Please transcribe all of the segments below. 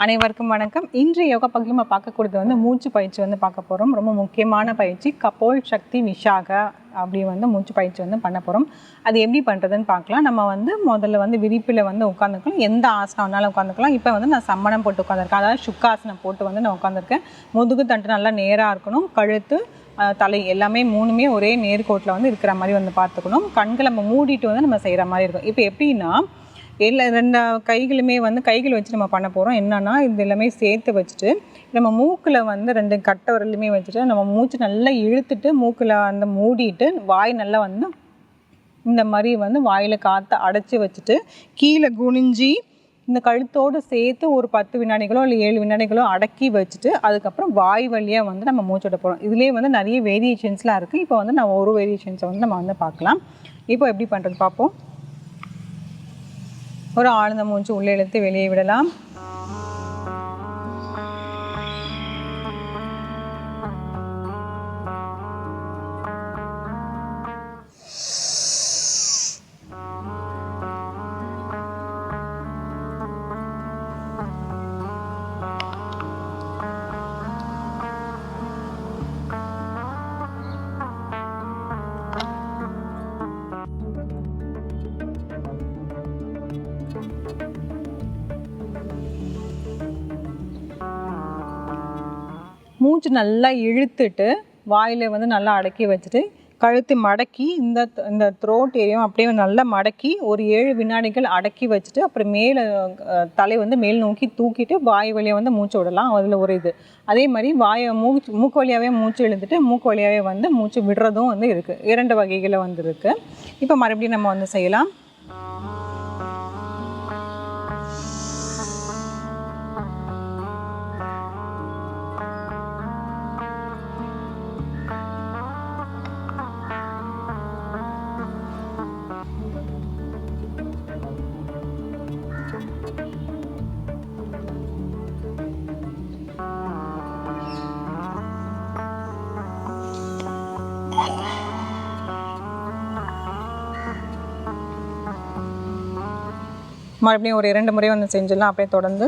அனைவருக்கும் வணக்கம். இன்று யோகா பகுதியில் நம்ம பார்க்கக்கூடியது வந்து மூச்சு பயிற்சி வந்து பார்க்க போகிறோம். ரொம்ப முக்கியமான பயிற்சி கபோல் சக்தி விஷாகா அப்படி வந்து மூச்சு பயிற்சி வந்து பண்ண போகிறோம். அது எப்படி பண்ணுறதுன்னு பார்க்கலாம். நம்ம வந்து முதல்ல வந்து விரிப்பில் வந்து உட்காந்துக்கலாம். எந்த ஆசனம் வேணாலும் உட்காந்துக்கலாம். இப்போ வந்து நான் சம்மணம் போட்டு உட்காந்துருக்கேன், அதாவது சுக்காசனம் போட்டு வந்து நான் உட்காந்துருக்கேன். முதுகு தண்டு நல்லா நேராக இருக்கணும். கழுத்து தலை எல்லாமே மூணுமே ஒரே நேர்கோட்டில் வந்து இருக்கிற மாதிரி வந்து பார்த்துக்கணும். கண்களை நம்ம மூடிட்டு வந்து நம்ம செய்கிற மாதிரி இருக்கும். இப்போ எப்படின்னா ரெண்டு கைகளுமே வந்து கைகள் வச்சு நம்ம பண்ண போகிறோம். என்னன்னா இது எல்லாமே சேர்த்து வச்சுட்டு நம்ம மூக்கில் வந்து ரெண்டு கட்டை விரலுமே வச்சுட்டு நம்ம மூச்சு நல்லா இழுத்துட்டு மூக்கில் அந்த மூடிட்டு வாய் நல்லா வந்து இந்த மாதிரி வந்து வாயில் காற்றை அடைச்சி வச்சுட்டு கீழே குனிஞ்சி இந்த கழுத்தோடு சேர்த்து ஒரு 10 வினாடிகளோ இல்லை 7 வினாடிகளோ அடக்கி வச்சுட்டு அதுக்கப்புறம் வாய் வழியாக வந்து நம்ம மூச்சு விட போகிறோம். இதுலேயே வந்து நிறைய வேரியேஷன்ஸ்லாம் இருக்குது. இப்போ வந்து நம்ம ஒரு வேரியேஷன்ஸை வந்து நம்ம வந்து பார்க்கலாம். இப்போ எப்படி பண்ணுறது பார்ப்போம். ஒரு ஆழ்ந்த மூச்சு உள்ளே இழுத்து வெளியே விடலாம். மூச்சு நல்லா இழுத்துட்டு வாயில் வந்து நல்லா அடக்கி வச்சுட்டு கழுத்து மடக்கி இந்த த்ரோட் ஏரியாவும் அப்படியே நல்லா மடக்கி ஒரு 7 வினாடிகள் அடக்கி வச்சுட்டு அப்புறம் மேலே தலை வந்து மேல் நோக்கி தூக்கிட்டு வாய் வழியாக வந்து மூச்சு விடலாம். அதில் ஒரு இது. அதே மாதிரி மூக்கு வழியாகவே மூச்சு இழுத்துட்டு மூக்கு வழியாகவே வந்து மூச்சு விடுறதும் வந்து இருக்குது. 2 வகைகளில் வந்து இருக்குது. இப்போ மறுபடியும் நம்ம வந்து செய்யலாம். மறுபடியும் ஒரு 2 முறை வந்து செஞ்சிடலாம். அப்படியே தொடர்ந்து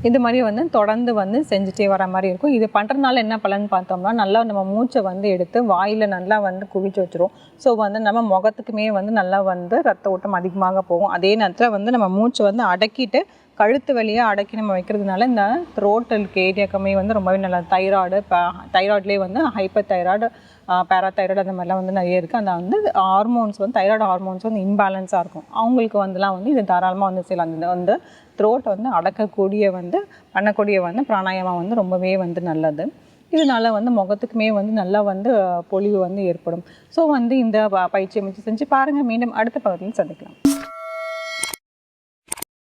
இது மாதிரி வந்து தொடர்ந்து வந்து செஞ்சுட்டே வர மாதிரி இருக்கும். இது பண்ணுறதுனால என்ன பலன் பார்த்தோம்னா நல்லா நம்ம மூச்சை வந்து எடுத்து வாயில் நல்லா வந்து குவிச்சு வச்சுரும். ஸோ வந்து நம்ம முகத்துக்குமே வந்து நல்லா வந்து ரத்த ஓட்டம் அதிகமாக போகும். அதே நேரத்தில் வந்து நம்ம மூச்சை வந்து அடக்கிட்டு கழுத்து வழியாக அடக்கி நம்ம வைக்கிறதுனால இந்த த்ரோட்டலுக்கு ஏரியாக்குமே வந்து ரொம்பவே நல்லா தைராய்ட்லேயே வந்து ஹைப்பர் தைராய்டு, பேராதைராய்டு அந்த மாதிரிலாம் வந்து நிறைய இருக்குது. அந்த வந்து ஹார்மோன்ஸ் வந்து தைராய்டு ஹார்மோன்ஸ் வந்து இம்பேலன்ஸாக இருக்கும். அவங்களுக்கு வந்துலாம் வந்து இது தாராளமாக வந்து செய்யலாம். அந்த வந்து த்ரோட்டை வந்து அடக்கக்கூடிய வந்து பண்ணக்கூடிய வந்து பிராணாயாமம் வந்து ரொம்பவே வந்து நல்லது. இதனால வந்து முகத்துக்குமே வந்து நல்லா வந்து பொலிவு வந்து ஏற்படும். ஸோ வந்து இந்த பயிற்சியை முயற்சி செஞ்சு பாருங்கள். மீண்டும் அடுத்த பகுதியில் சந்திக்கலாம்.